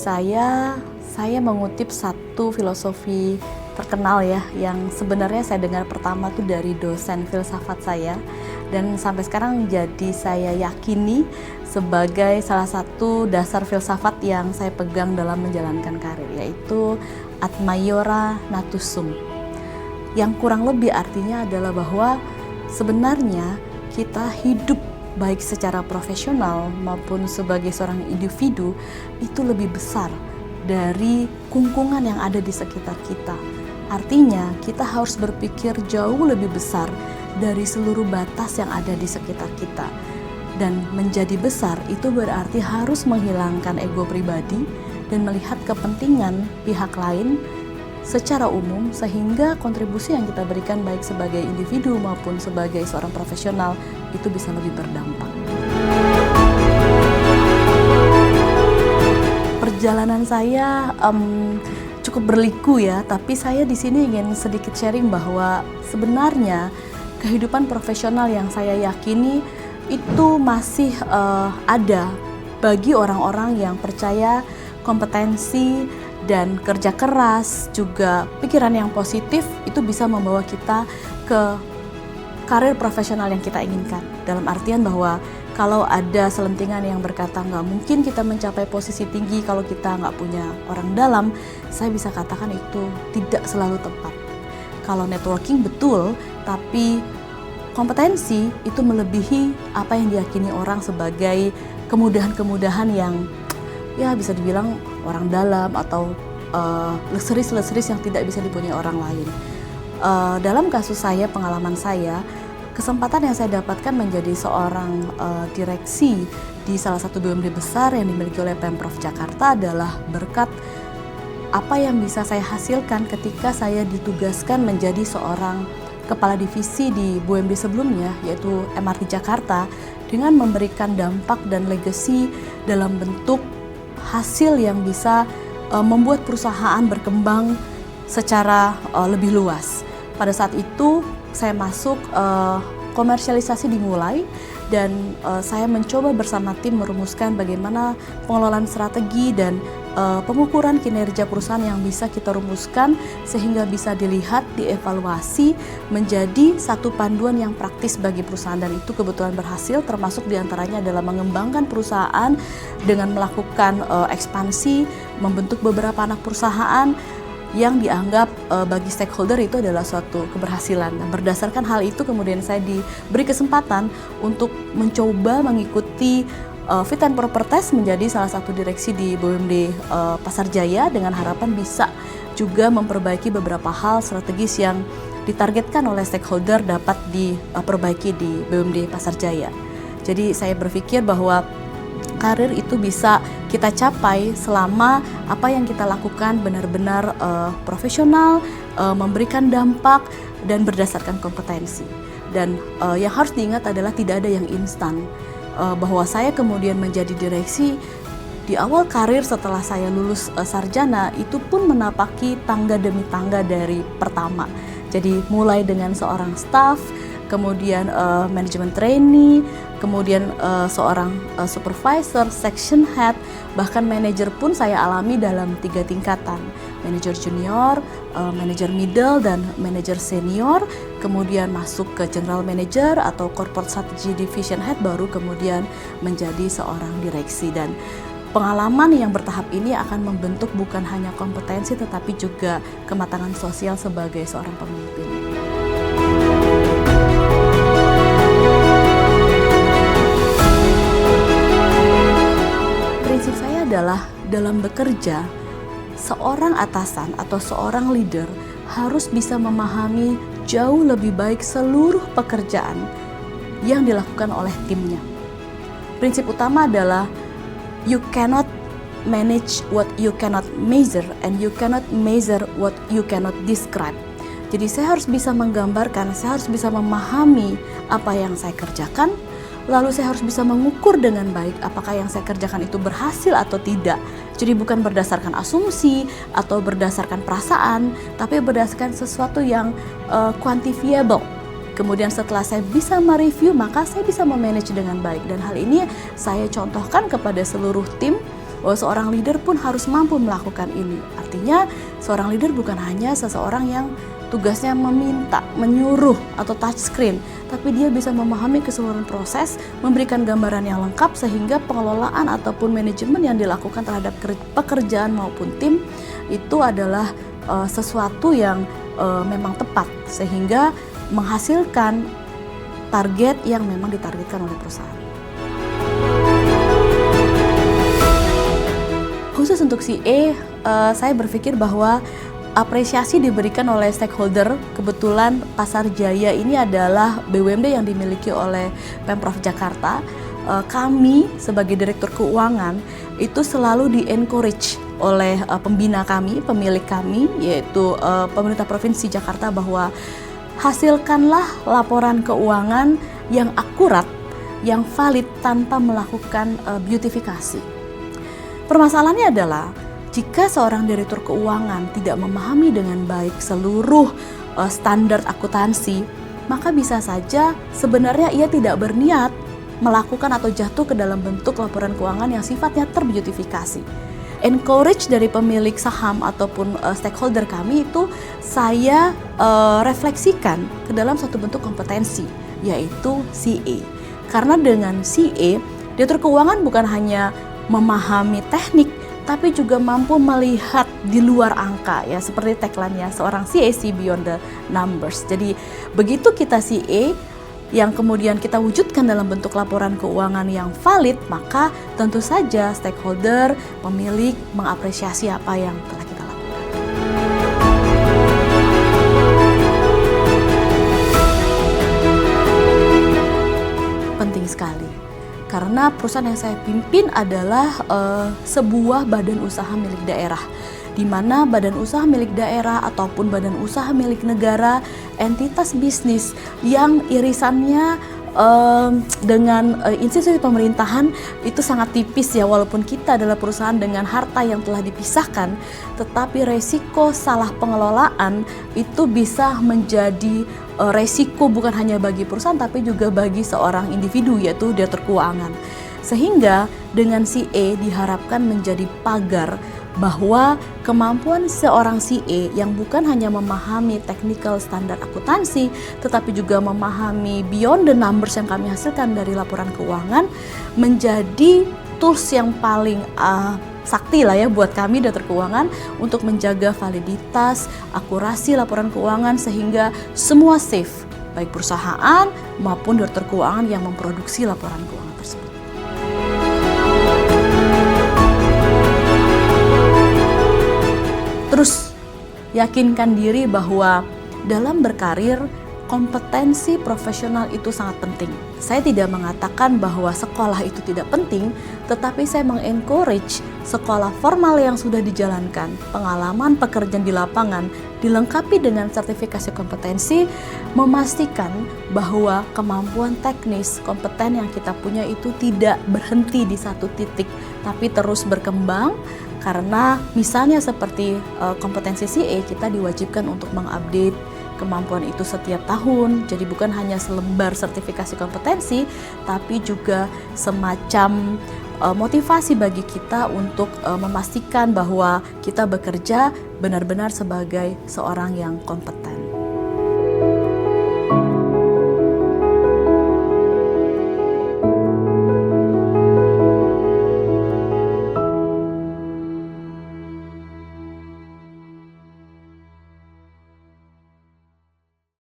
saya mengutip satu filosofi terkenal ya, yang sebenarnya saya dengar pertama tuh dari dosen filsafat saya, dan sampai sekarang jadi saya yakini sebagai salah satu dasar filsafat yang saya pegang dalam menjalankan karir, yaitu ad maiora natus sum. Yang kurang lebih artinya adalah bahwa sebenarnya kita hidup baik secara profesional maupun sebagai seorang individu itu lebih besar dari kungkungan yang ada di sekitar kita. Artinya kita harus berpikir jauh lebih besar dari seluruh batas yang ada di sekitar kita. Dan menjadi besar itu berarti harus menghilangkan ego pribadi dan melihat kepentingan pihak lain secara umum, sehingga kontribusi yang kita berikan baik sebagai individu maupun sebagai seorang profesional itu bisa lebih berdampak. Perjalanan saya cukup berliku ya, tapi saya di sini ingin sedikit sharing bahwa sebenarnya kehidupan profesional yang saya yakini itu masih ada bagi orang-orang yang percaya kompetensi dan kerja keras, juga pikiran yang positif itu bisa membawa kita ke karir profesional yang kita inginkan. Dalam artian bahwa kalau ada selentingan yang berkata nggak mungkin kita mencapai posisi tinggi kalau kita nggak punya orang dalam, saya bisa katakan itu tidak selalu tepat. Kalau networking betul, tapi kompetensi itu melebihi apa yang diyakini orang sebagai kemudahan-kemudahan yang ya bisa dibilang orang dalam atau luxuries yang tidak bisa dipunyai orang lain. Dalam kasus saya, pengalaman saya, kesempatan yang saya dapatkan menjadi seorang direksi di salah satu BUMD besar yang dimiliki oleh Pemprov Jakarta adalah berkat apa yang bisa saya hasilkan ketika saya ditugaskan menjadi seorang kepala divisi di BUMD sebelumnya, yaitu MRT Jakarta, dengan memberikan dampak dan legacy dalam bentuk hasil yang bisa membuat perusahaan berkembang secara lebih luas. Pada saat itu saya masuk, komersialisasi dimulai, dan saya mencoba bersama tim merumuskan bagaimana pengelolaan strategi dan pengukuran kinerja perusahaan yang bisa kita rumuskan sehingga bisa dilihat, dievaluasi menjadi satu panduan yang praktis bagi perusahaan, dan itu kebetulan berhasil, termasuk diantaranya adalah mengembangkan perusahaan dengan melakukan ekspansi, membentuk beberapa anak perusahaan yang dianggap bagi stakeholder itu adalah suatu keberhasilan. Nah, berdasarkan hal itu kemudian saya diberi kesempatan untuk mencoba mengikuti fit and proper test menjadi salah satu direksi di BUMD Pasar Jaya, dengan harapan bisa juga memperbaiki beberapa hal strategis yang ditargetkan oleh stakeholder dapat diperbaiki di BUMD Pasar Jaya. Jadi saya berpikir bahwa karir itu bisa kita capai selama apa yang kita lakukan benar-benar profesional, memberikan dampak, dan berdasarkan kompetensi. Dan yang harus diingat adalah tidak ada yang instan. Bahwa saya kemudian menjadi direksi di awal karir setelah saya lulus sarjana itu pun menapaki tangga demi tangga dari pertama. Jadi mulai dengan seorang staff, kemudian manajemen trainee, kemudian seorang supervisor, section head, bahkan manajer pun saya alami dalam 3 tingkatan. Manajer junior, manajer middle, dan manajer senior, kemudian masuk ke general manager atau corporate strategy division head, baru kemudian menjadi seorang direksi. Dan pengalaman yang bertahap ini akan membentuk bukan hanya kompetensi tetapi juga kematangan sosial sebagai seorang pemimpin. Prinsip saya adalah dalam bekerja, seorang atasan atau seorang leader harus bisa memahami jauh lebih baik seluruh pekerjaan yang dilakukan oleh timnya. Prinsip utama adalah you cannot manage what you cannot measure, and you cannot measure what you cannot describe. Jadi saya harus bisa menggambarkan, saya harus bisa memahami apa yang saya kerjakan, lalu saya harus bisa mengukur dengan baik apakah yang saya kerjakan itu berhasil atau tidak. Jadi bukan berdasarkan asumsi atau berdasarkan perasaan, tapi berdasarkan sesuatu yang quantifiable. Kemudian setelah saya bisa mereview, maka saya bisa memanage dengan baik. Dan hal ini saya contohkan kepada seluruh tim bahwa seorang leader pun harus mampu melakukan ini. Artinya seorang leader bukan hanya seseorang yang tugasnya meminta, menyuruh, atau touchscreen, tapi dia bisa memahami keseluruhan proses, memberikan gambaran yang lengkap sehingga pengelolaan ataupun manajemen yang dilakukan terhadap pekerjaan maupun tim itu adalah sesuatu yang memang tepat sehingga menghasilkan target yang memang ditargetkan oleh perusahaan. Khusus untuk CA, saya berpikir bahwa apresiasi diberikan oleh stakeholder. Kebetulan Pasar Jaya ini adalah BUMD yang dimiliki oleh Pemprov Jakarta. Kami sebagai Direktur Keuangan itu selalu di-encourage oleh pembina kami, pemilik kami, yaitu pemerintah Provinsi Jakarta, bahwa hasilkanlah laporan keuangan yang akurat, yang valid tanpa melakukan beautifikasi. Permasalahannya adalah jika seorang direktur keuangan tidak memahami dengan baik seluruh standar akuntansi, maka bisa saja sebenarnya ia tidak berniat melakukan atau jatuh ke dalam bentuk laporan keuangan yang sifatnya terbeautifikasi. Encourage dari pemilik saham ataupun stakeholder kami itu saya refleksikan ke dalam satu bentuk kompetensi, yaitu CA. Karena dengan CA, direktur keuangan bukan hanya memahami teknik, tapi juga mampu melihat di luar angka, ya, seperti tagline-nya seorang CA see beyond the numbers. Jadi begitu kita CA yang kemudian kita wujudkan dalam bentuk laporan keuangan yang valid, maka tentu saja stakeholder, pemilik mengapresiasi apa yang telah kita lakukan. Penting sekali. Karena perusahaan yang saya pimpin adalah sebuah badan usaha milik daerah, di mana badan usaha milik daerah ataupun badan usaha milik negara, entitas bisnis yang irisannya dengan institusi pemerintahan itu sangat tipis, ya, walaupun kita adalah perusahaan dengan harta yang telah dipisahkan, tetapi resiko salah pengelolaan itu bisa menjadi resiko bukan hanya bagi perusahaan tapi juga bagi seorang individu, yaitu direktur keuangan. Sehingga dengan CA diharapkan menjadi pagar bahwa kemampuan seorang CA yang bukan hanya memahami technical standar akuntansi, tetapi juga memahami beyond the numbers yang kami hasilkan dari laporan keuangan, menjadi tools yang paling sakti lah, ya, buat kami direktur keuangan untuk menjaga validitas, akurasi laporan keuangan sehingga semua safe, baik perusahaan maupun direktur keuangan yang memproduksi laporan keuangan tersebut. Terus yakinkan diri bahwa dalam berkarir kompetensi profesional itu sangat penting. Saya tidak mengatakan bahwa sekolah itu tidak penting, tetapi saya mengencourage sekolah formal yang sudah dijalankan, pengalaman pekerjaan di lapangan, dilengkapi dengan sertifikasi kompetensi, memastikan bahwa kemampuan teknis, kompeten yang kita punya itu tidak berhenti di satu titik, tapi terus berkembang. Karena misalnya seperti kompetensi CA, kita diwajibkan untuk mengupdate kemampuan itu setiap tahun. Jadi bukan hanya selembar sertifikasi kompetensi, tapi juga semacam motivasi bagi kita untuk memastikan bahwa kita bekerja benar-benar sebagai seorang yang kompeten.